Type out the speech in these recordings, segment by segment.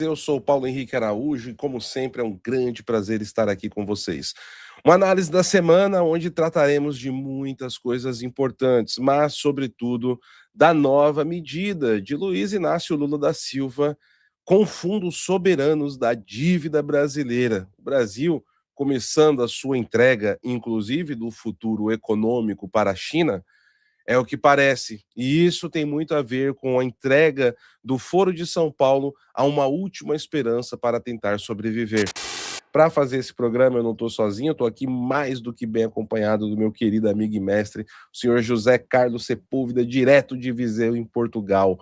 Eu sou o Paulo Henrique Araújo e, como sempre, é um grande prazer estar aqui com vocês. Uma análise da semana onde trataremos de muitas coisas importantes, mas, sobretudo, da nova medida de Luiz Inácio Lula da Silva com fundos soberanos da dívida brasileira. O Brasil começando a sua entrega, inclusive, do futuro econômico para a China. É o que parece. E isso tem muito a ver com a entrega do Foro de São Paulo a uma última esperança para tentar sobreviver. Para fazer esse programa, eu não estou sozinho, eu estou aqui mais do que bem acompanhado do meu querido amigo e mestre, o senhor José Carlos Sepúlveda, direto de Viseu, em Portugal.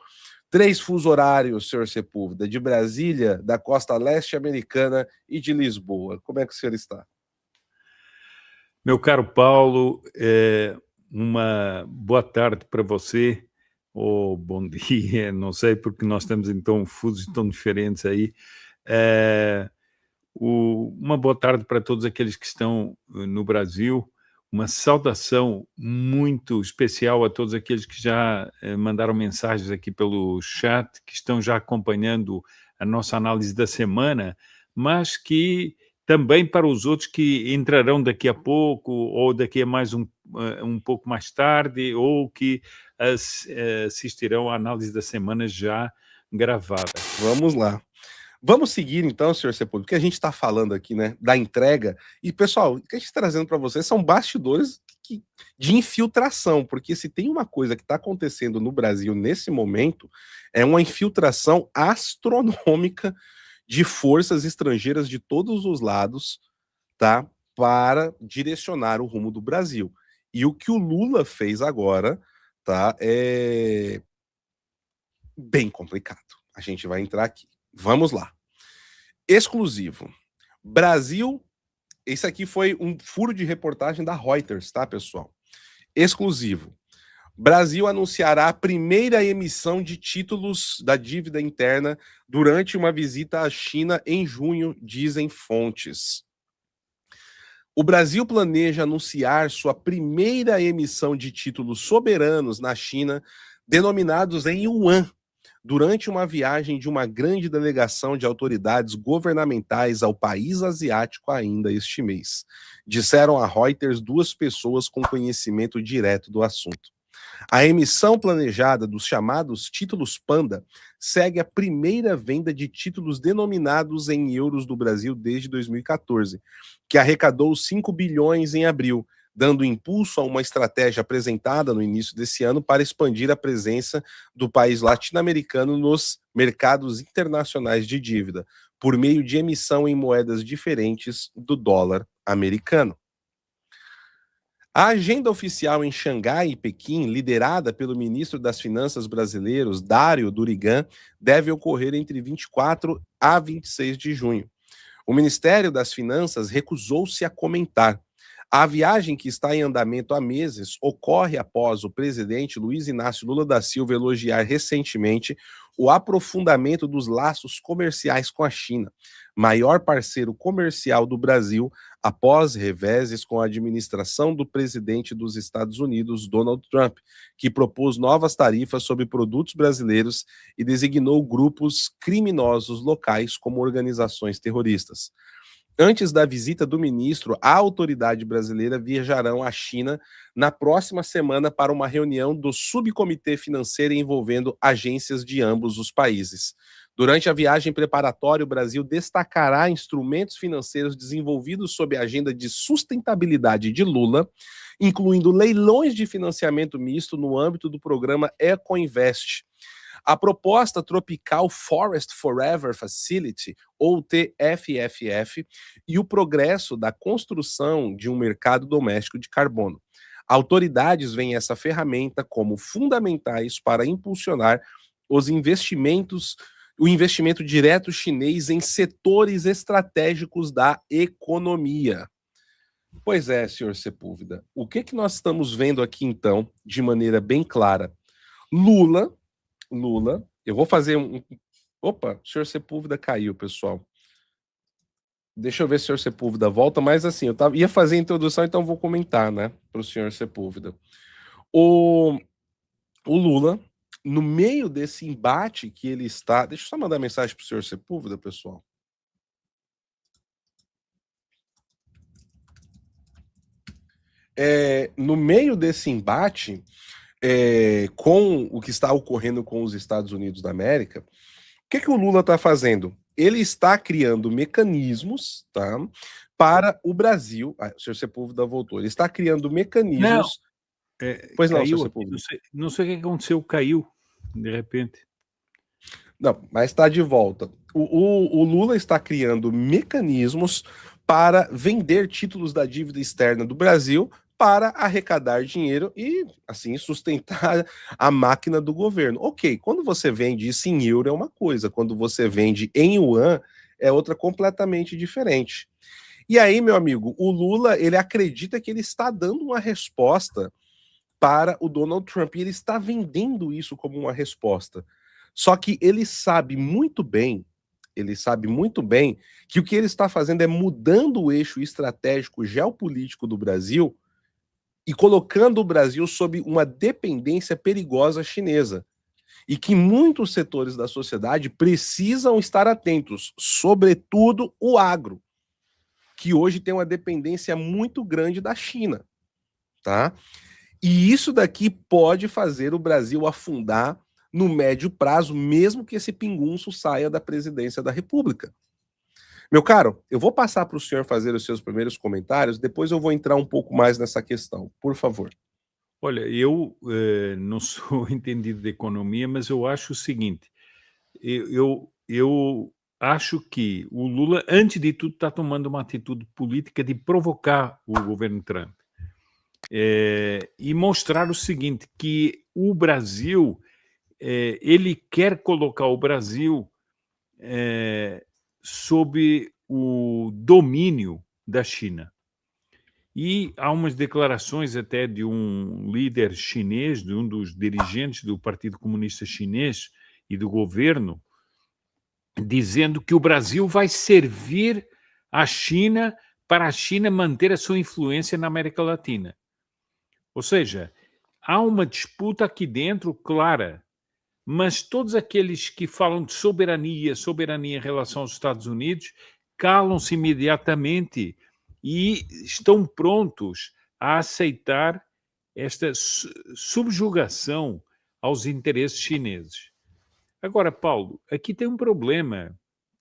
3 fusos horários, senhor Sepúlveda, de Brasília, da costa leste americana e de Lisboa. Como é que o senhor está? Meu caro Paulo, uma boa tarde para você, ou bom dia, não sei, porque nós temos então fusos tão diferentes aí. Uma boa tarde para todos aqueles que estão no Brasil, uma saudação muito especial a todos aqueles que já mandaram mensagens aqui pelo chat, que estão já acompanhando a nossa análise da semana, mas que também para os outros que entrarão daqui a pouco, ou daqui a mais um pouco mais tarde, ou que assistirão à análise da semana já gravada. Vamos lá. Vamos seguir então, senhor Sepúlveda, porque a gente está falando aqui, né, da entrega. E, pessoal, o que a gente está trazendo para vocês são bastidores de infiltração, porque se tem uma coisa que está acontecendo no Brasil nesse momento, é uma infiltração astronômica de forças estrangeiras de todos os lados, tá, para direcionar o rumo do Brasil. E o que o Lula fez agora, tá, é bem complicado. A gente vai entrar aqui. Vamos lá. Exclusivo. Brasil. Esse aqui foi um furo de reportagem da Reuters, tá, pessoal? Exclusivo. Brasil anunciará a primeira emissão de títulos da dívida interna durante uma visita à China em junho, dizem fontes. O Brasil planeja anunciar sua primeira emissão de títulos soberanos na China, denominados em yuan, durante uma viagem de uma grande delegação de autoridades governamentais ao país asiático ainda este mês. Disseram a Reuters 2 pessoas com conhecimento direto do assunto. A emissão planejada dos chamados títulos Panda segue a primeira venda de títulos denominados em euros do Brasil desde 2014, que arrecadou 5 bilhões em abril, dando impulso a uma estratégia apresentada no início desse ano para expandir a presença do país latino-americano nos mercados internacionais de dívida, por meio de emissão em moedas diferentes do dólar americano. A agenda oficial em Xangai e Pequim, liderada pelo ministro das Finanças brasileiros, Dário Durigan, deve ocorrer entre 24 a 26 de junho. O Ministério das Finanças recusou-se a comentar. A viagem, que está em andamento há meses, ocorre após o presidente Luiz Inácio Lula da Silva elogiar recentemente o aprofundamento dos laços comerciais com a China, maior parceiro comercial do Brasil, após reveses com a administração do presidente dos Estados Unidos, Donald Trump, que propôs novas tarifas sobre produtos brasileiros e designou grupos criminosos locais como organizações terroristas. Antes da visita do ministro, a autoridade brasileira viajarão à China na próxima semana para uma reunião do subcomitê financeiro envolvendo agências de ambos os países. Durante a viagem preparatória, o Brasil destacará instrumentos financeiros desenvolvidos sob a agenda de sustentabilidade de Lula, incluindo leilões de financiamento misto no âmbito do programa EcoInvest. A proposta Tropical Forest Forever Facility, ou TFFF, e o progresso da construção de um mercado doméstico de carbono. Autoridades veem essa ferramenta como fundamentais para impulsionar os investimentos, o investimento direto chinês em setores estratégicos da economia. Pois é, senhor Sepúlveda, o que nós estamos vendo aqui, então, de maneira bem clara? Lula, eu vou fazer Opa, o senhor Sepúlveda caiu, pessoal. Deixa eu ver se o senhor Sepúlveda volta, mas assim, ia fazer a introdução, então vou comentar, né, para o senhor Sepúlveda. O Lula, no meio desse embate que ele está... Deixa eu só mandar mensagem para o senhor Sepúlveda, pessoal. No meio desse embate, com o que está ocorrendo com os Estados Unidos da América, o que o Lula está fazendo? Ele está criando mecanismos, tá, para o Brasil... o senhor Sepúlveda voltou. Ele está criando mecanismos... Pois não, senhor Caiu aqui, Sepúlveda. não sei o que aconteceu, caiu de repente. Não, mas está de volta. O Lula está criando mecanismos para vender títulos da dívida externa do Brasil para arrecadar dinheiro e, assim, sustentar a máquina do governo. Ok, quando você vende isso em euro é uma coisa, quando você vende em yuan é outra completamente diferente. E aí, meu amigo, o Lula, ele acredita que ele está dando uma resposta para o Donald Trump, e ele está vendendo isso como uma resposta. Só que ele sabe muito bem que o que ele está fazendo é mudando o eixo estratégico geopolítico do Brasil e colocando o Brasil sob uma dependência perigosa chinesa. E que muitos setores da sociedade precisam estar atentos, sobretudo o agro, que hoje tem uma dependência muito grande da China, tá? E isso daqui pode fazer o Brasil afundar no médio prazo, mesmo que esse pingunço saia da presidência da República. Meu caro, eu vou passar para o senhor fazer os seus primeiros comentários, depois eu vou entrar um pouco mais nessa questão, por favor. Olha, eu não sou entendido de economia, mas eu acho o seguinte: eu acho que o Lula, antes de tudo, está tomando uma atitude política de provocar o governo Trump. E mostrar o seguinte, que o Brasil, ele quer colocar o Brasil sob o domínio da China. E há umas declarações até de um líder chinês, de um dos dirigentes do Partido Comunista Chinês e do governo, dizendo que o Brasil vai servir à China para a China manter a sua influência na América Latina. Ou seja, há uma disputa aqui dentro clara, mas todos aqueles que falam de soberania em relação aos Estados Unidos, calam-se imediatamente e estão prontos a aceitar esta subjugação aos interesses chineses. Agora, Paulo, aqui tem um problema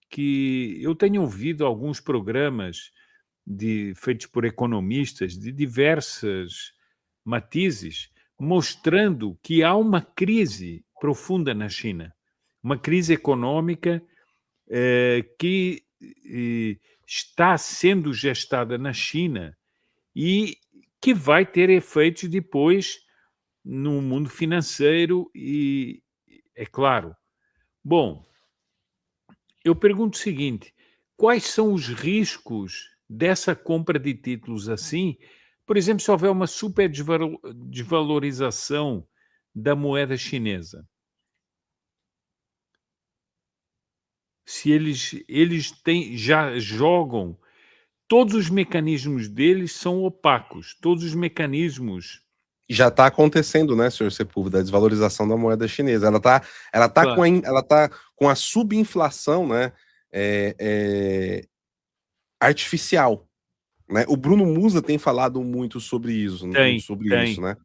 que eu tenho ouvido alguns programas feitos por economistas de diversas matizes, mostrando que há uma crise profunda na China, uma crise econômica que está sendo gestada na China e que vai ter efeitos depois no mundo financeiro e, é claro. Bom, eu pergunto o seguinte: quais são os riscos dessa compra de títulos assim? Por exemplo, se houver uma super desvalorização da moeda chinesa. Se eles já jogam, todos os mecanismos deles são opacos, todos os mecanismos. Já está acontecendo, né, senhor Sepúlveda, a desvalorização da moeda chinesa. Ela tá claro. Com a subinflação, né, artificial. Né? O Bruno Musa tem falado muito sobre isso, isso, né?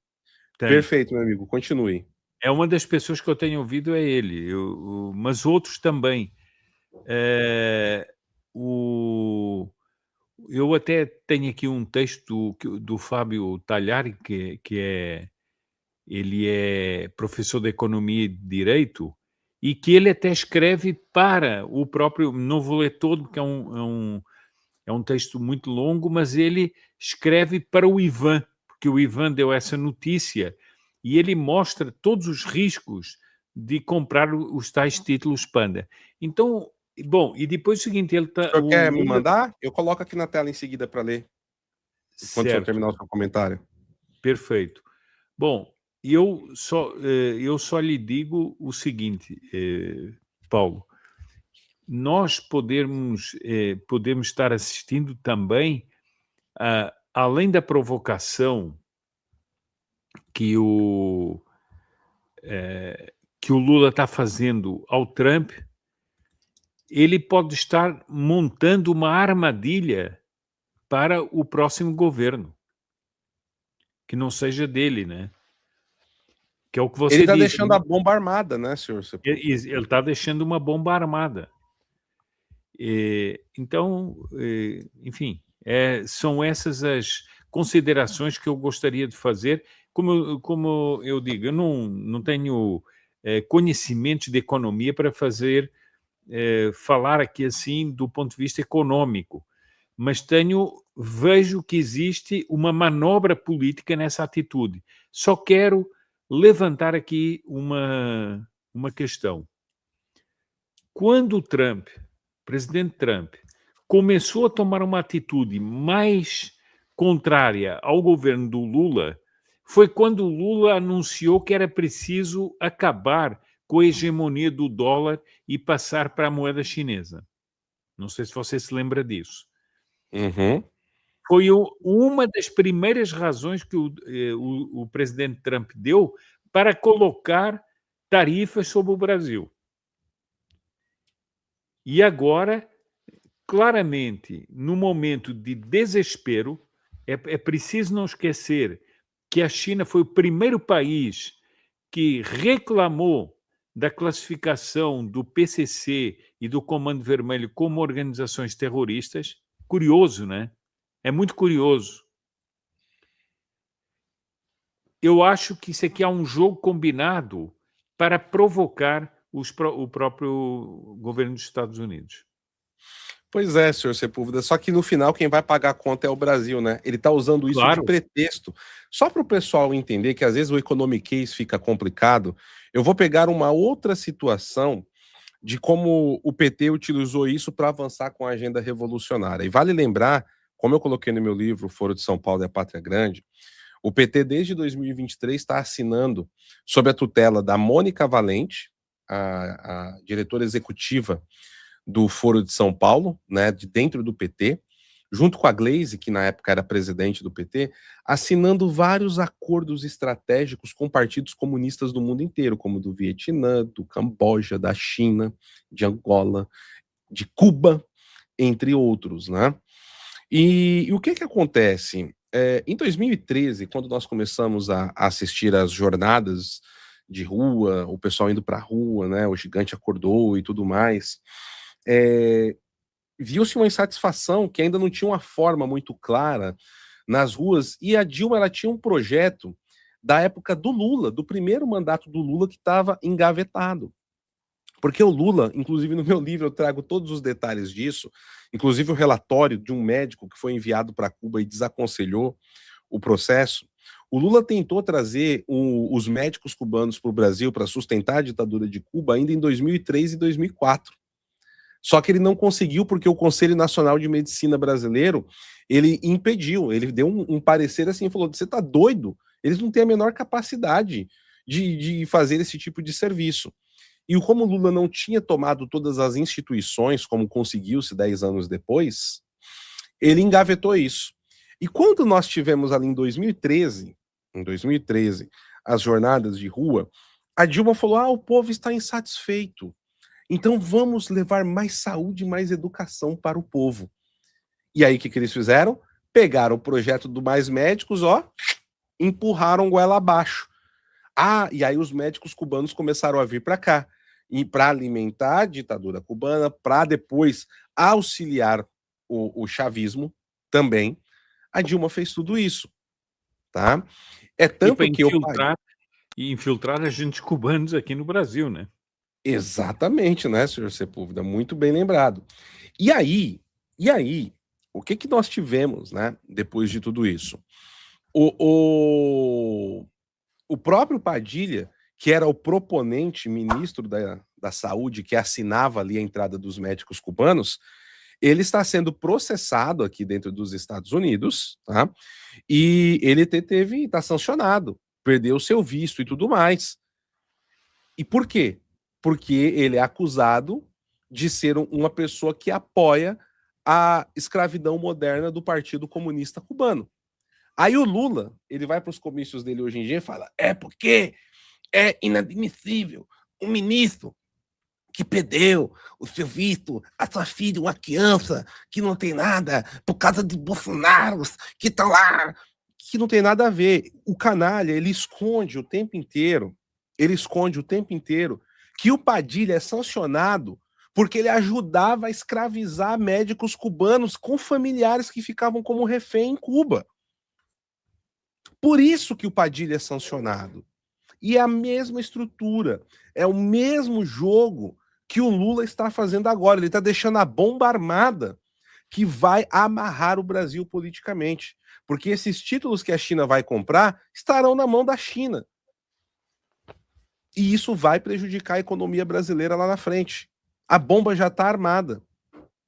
Tem. Perfeito, meu amigo, continue. É uma das pessoas que eu tenho ouvido é ele, mas outros também. Eu até tenho aqui um texto do Fábio Talhari, ele é professor de Economia e de Direito, e que ele até escreve para o próprio, não vou ler todo, porque é um texto muito longo, mas ele escreve para o Ivan, porque o Ivan deu essa notícia, e ele mostra todos os riscos de comprar os tais títulos Panda. Então, bom, e depois o seguinte, ele está... O senhor quer me mandar? Eu coloco aqui na tela em seguida para ler, quando o senhor terminar o seu comentário. Perfeito. Bom, eu só lhe digo o seguinte, Paulo, nós podemos estar assistindo também, além da provocação que que o Lula está fazendo ao Trump, ele pode estar montando uma armadilha para o próximo governo, que não seja dele, né? Que é o que Ele você está disse. deixando a bomba armada, né, senhor Sepúlveda? Ele está deixando uma bomba armada. Então, enfim, são essas as considerações que eu gostaria de fazer. Como eu digo, eu não tenho conhecimento de economia para falar aqui assim do ponto de vista econômico, mas vejo que existe uma manobra política nessa atitude. Só quero levantar aqui uma questão. Quando o presidente Trump, começou a tomar uma atitude mais contrária ao governo do Lula, foi quando o Lula anunciou que era preciso acabar com a hegemonia do dólar e passar para a moeda chinesa. Não sei se você se lembra disso. Uhum. Foi uma das primeiras razões que o presidente Trump deu para colocar tarifas sobre o Brasil. E agora, claramente, no momento de desespero, é preciso não esquecer que a China foi o primeiro país que reclamou da classificação do PCC e do Comando Vermelho como organizações terroristas. Curioso, né? É muito curioso. Eu acho que isso aqui é um jogo combinado para provocar o próprio governo dos Estados Unidos. Pois é, senhor Sepúlveda, só que no final quem vai pagar a conta é o Brasil, né? Ele tá usando isso de Claro. pretexto. Só para o pessoal entender que às vezes o economiquez fica complicado, eu vou pegar uma outra situação de como o PT utilizou isso para avançar com a agenda revolucionária. E vale lembrar, como eu coloquei no meu livro Foro de São Paulo e a Pátria Grande, o PT desde 2023 está assinando sob a tutela da Mônica Valente, a diretora executiva do Foro de São Paulo, né, de dentro do PT, junto com a Gleisi, que na época era presidente do PT, assinando vários acordos estratégicos com partidos comunistas do mundo inteiro, como do Vietnã, do Camboja, da China, de Angola, de Cuba, entre outros, né? E o que acontece? Em 2013, quando nós começamos a assistir às jornadas de rua, o pessoal indo para a rua, né, o gigante acordou e tudo mais, viu-se uma insatisfação que ainda não tinha uma forma muito clara nas ruas, e a Dilma ela tinha um projeto da época do Lula, do primeiro mandato do Lula, que estava engavetado. Porque o Lula, inclusive no meu livro eu trago todos os detalhes disso, inclusive o relatório de um médico que foi enviado para Cuba e desaconselhou o processo. O Lula tentou trazer os médicos cubanos para o Brasil para sustentar a ditadura de Cuba ainda em 2003 e 2004. Só que ele não conseguiu porque o Conselho Nacional de Medicina brasileiro, ele impediu, ele deu um parecer assim, falou, você está doido? Eles não têm a menor capacidade de fazer esse tipo de serviço. E como o Lula não tinha tomado todas as instituições, como conseguiu-se 10 anos depois, ele engavetou isso. E quando nós tivemos ali em 2013, as jornadas de rua, a Dilma falou, o povo está insatisfeito. Então vamos levar mais saúde e mais educação para o povo. E aí o que eles fizeram? Pegaram o projeto do Mais Médicos, empurraram goela abaixo. E aí os médicos cubanos começaram a vir para cá, e para alimentar a ditadura cubana, para depois auxiliar o chavismo também. A Dilma fez tudo isso, tá? É tanto que infiltrar agentes cubanos aqui no Brasil, né? Exatamente, né, senhor Sepúlveda? Muito bem lembrado. E aí, o que nós tivemos, né, depois de tudo isso? O próprio Padilha, que era o proponente ministro da Saúde, que assinava ali a entrada dos médicos cubanos, ele está sendo processado aqui dentro dos Estados Unidos, tá? E ele está sancionado, perdeu o seu visto e tudo mais. E por quê? Porque ele é acusado de ser uma pessoa que apoia a escravidão moderna do Partido Comunista Cubano. Aí o Lula, ele vai para os comícios dele hoje em dia e fala, porque é inadmissível um ministro que perdeu o seu visto, a sua filha, uma criança que não tem nada, por causa de Bolsonaros que estão lá, que não tem nada a ver. O canalha, ele esconde o tempo inteiro, que o Padilha é sancionado porque ele ajudava a escravizar médicos cubanos com familiares que ficavam como refém em Cuba. Por isso que o Padilha é sancionado. E é a mesma estrutura, é o mesmo jogo que o Lula está fazendo agora. Ele está deixando a bomba armada que vai amarrar o Brasil politicamente. Porque esses títulos que a China vai comprar estarão na mão da China. E isso vai prejudicar a economia brasileira lá na frente. A bomba já está armada.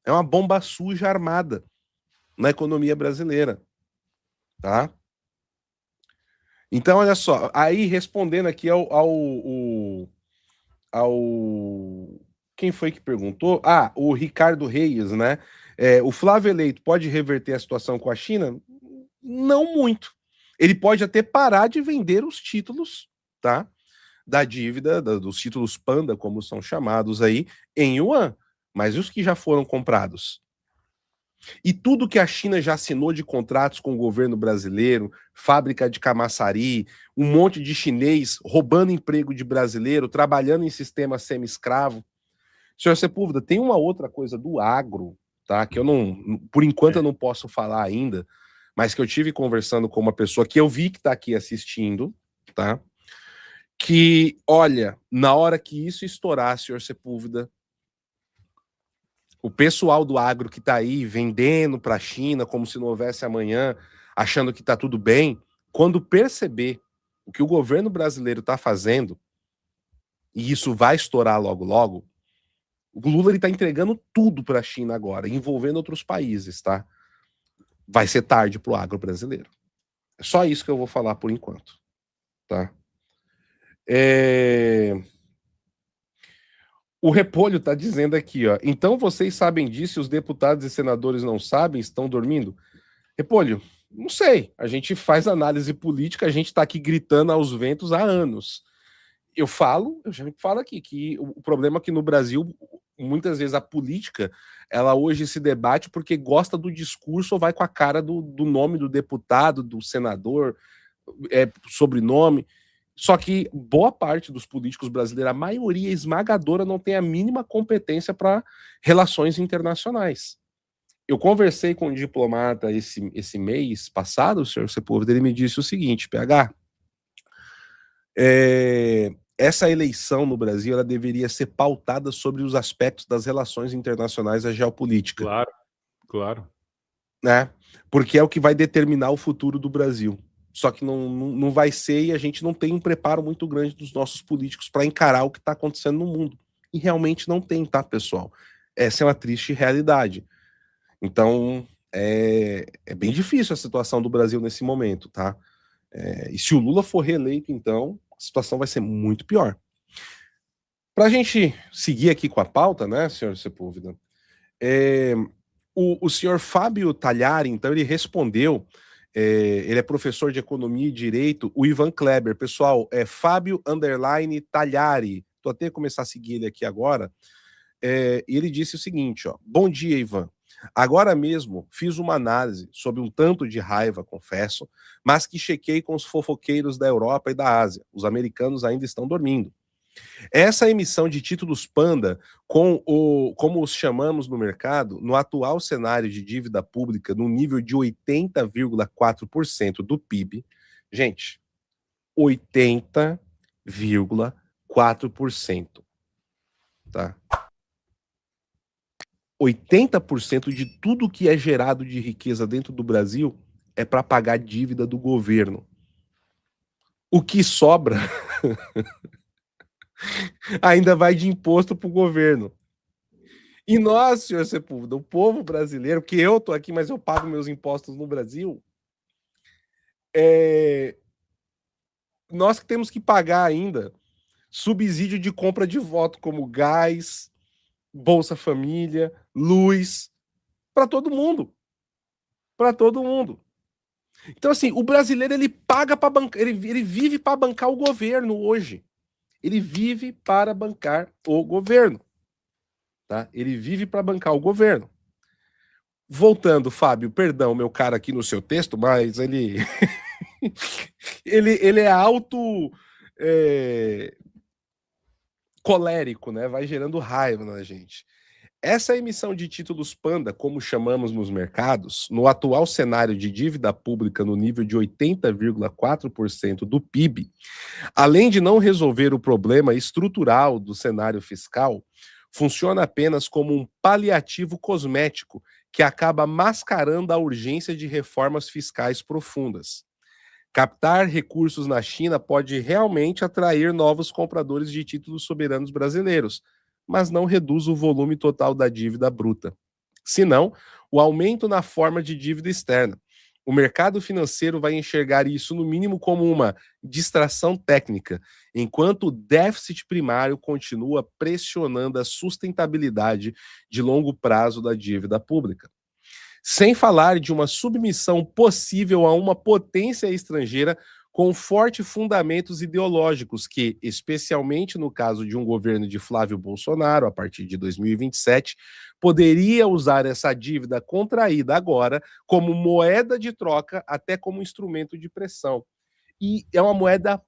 É uma bomba suja armada na economia brasileira. Tá? Então, olha só, aí respondendo aqui quem foi que perguntou? Ah, o Ricardo Reis, né? O Flávio Eleito pode reverter a situação com a China? Não muito. Ele pode até parar de vender os títulos, tá? Da dívida, dos títulos Panda, como são chamados aí, em yuan. Mas e os que já foram comprados? E tudo que a China já assinou de contratos com o governo brasileiro, fábrica de camaçari, um monte de chinês roubando emprego de brasileiro, trabalhando em sistema semi-escravo. Senhor Sepúlveda, tem uma outra coisa do agro, tá? Que eu não, por enquanto eu não posso falar ainda, mas que eu tive conversando com uma pessoa que eu vi que está aqui assistindo, tá? Que, olha, na hora que isso estourar, senhor Sepúlveda, o pessoal do agro que está aí vendendo para a China como se não houvesse amanhã, achando que está tudo bem, quando perceber o que o governo brasileiro está fazendo, e isso vai estourar logo logo, o Lula está entregando tudo para a China agora, envolvendo outros países, tá? Vai ser tarde para o agro brasileiro. É só isso que eu vou falar por enquanto, tá? O Repolho está dizendo aqui, ó. Então vocês sabem disso e os deputados e senadores não sabem, estão dormindo? Repolho, não sei. A gente faz análise política, a gente está aqui gritando aos ventos há anos. Eu já falo aqui que o problema é que no Brasil, muitas vezes a política, ela hoje se debate porque gosta do discurso ou vai com a cara do nome do deputado, do senador, sobrenome. Só que boa parte dos políticos brasileiros, a maioria esmagadora, não tem a mínima competência para relações internacionais. Eu conversei com um diplomata esse mês passado, o senhor Sepúlveda, ele me disse o seguinte, PH, essa eleição no Brasil ela deveria ser pautada sobre os aspectos das relações internacionais da geopolítica. Claro, claro. Né? Porque é o que vai determinar o futuro do Brasil. Só que não vai ser, e a gente não tem um preparo muito grande dos nossos políticos para encarar o que está acontecendo no mundo. E realmente não tem, tá, pessoal? Essa é uma triste realidade. Então, é bem difícil a situação do Brasil nesse momento, tá? E se o Lula for reeleito, então, a situação vai ser muito pior. Para a gente seguir aqui com a pauta, né, senhor Sepúlveda, o senhor Fábio Talhari, então, ele respondeu, ele é professor de Economia e Direito, o Ivan Kleber. Pessoal, Fábio Talhari, tô até começar a seguir ele aqui agora, e ele disse o seguinte, ó, bom dia, Ivan. Agora mesmo fiz uma análise sobre um tanto de raiva, confesso, mas que chequei com os fofoqueiros da Europa e da Ásia. Os americanos ainda estão dormindo. Essa emissão de títulos Panda, como os chamamos no mercado, no atual cenário de dívida pública, no nível de 80,4% do PIB, gente, 80,4%, tá? 80% de tudo que é gerado de riqueza dentro do Brasil é para pagar dívida do governo. O que sobra ainda vai de imposto para o governo. E nós, senhor Sepúlveda, o povo brasileiro, que eu tô aqui, mas eu pago meus impostos no Brasil, nós que temos que pagar ainda subsídio de compra de voto, como gás, Bolsa Família, luz, para todo mundo. Para todo mundo. Então, assim, o brasileiro, ele paga para bancar, ele vive para bancar o governo hoje. Ele vive para bancar o governo. Tá? Ele vive para bancar o governo. Voltando, Fábio, perdão, meu cara, aqui no seu texto, mas ele ele é alto colérico, né? Vai gerando raiva na gente. Essa emissão de títulos panda, como chamamos nos mercados, no atual cenário de dívida pública no nível de 80,4% do PIB, além de não resolver o problema estrutural do cenário fiscal, funciona apenas como um paliativo cosmético que acaba mascarando a urgência de reformas fiscais profundas. Captar recursos na China pode realmente atrair novos compradores de títulos soberanos brasileiros, mas não reduz o volume total da dívida bruta. Senão, o aumento na forma de dívida externa. O mercado financeiro vai enxergar isso, no mínimo, como uma distração técnica, enquanto o déficit primário continua pressionando a sustentabilidade de longo prazo da dívida pública. Sem falar de uma submissão possível a uma potência estrangeira com fortes fundamentos ideológicos que, especialmente no caso de um governo de Flávio Bolsonaro, a partir de 2027, poderia usar essa dívida contraída agora como moeda de troca, até como instrumento de pressão. E é uma moeda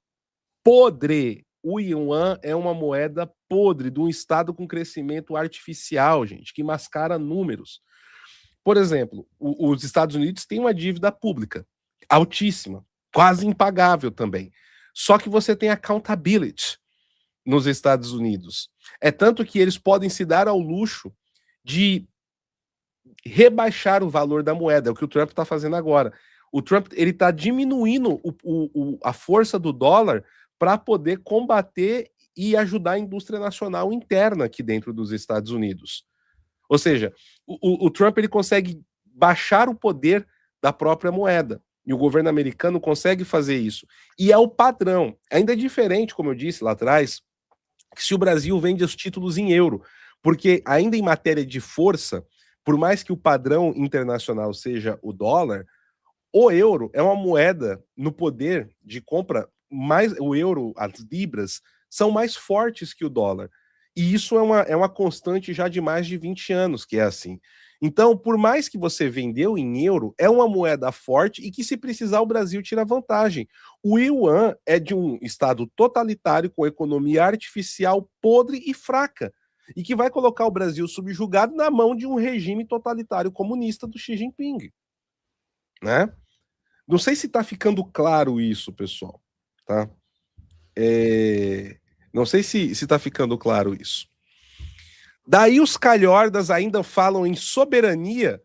podre. O yuan é uma moeda podre de um estado com crescimento artificial, gente, que mascara números. Por exemplo, os Estados Unidos têm uma dívida pública altíssima, quase impagável também. Só que você tem accountability nos Estados Unidos. É tanto que eles podem se dar ao luxo de rebaixar o valor da moeda, é o que o Trump está fazendo agora. O Trump ele está diminuindo a força do dólar para poder combater e ajudar a indústria nacional interna aqui dentro dos Estados Unidos. Ou seja, o Trump ele consegue baixar o poder da própria moeda. E o governo americano consegue fazer isso. E é o padrão. Ainda é diferente, como eu disse lá atrás, que se o Brasil vende os títulos em euro. Porque ainda em matéria de força, por mais que o padrão internacional seja o dólar, o euro é uma moeda no poder de compra, mais o euro, as libras, são mais fortes que o dólar. E isso é uma constante já de mais de 20 anos, que é assim. Então, por mais que você vendeu em euro, é uma moeda forte e que, se precisar, o Brasil tira vantagem. O yuan é de um estado totalitário, com economia artificial podre e fraca, e que vai colocar o Brasil subjugado na mão de um regime totalitário comunista do Xi Jinping. Né? Não sei se está ficando claro isso, pessoal. Tá? Não sei se está ficando claro isso. Daí os calhordas ainda falam em soberania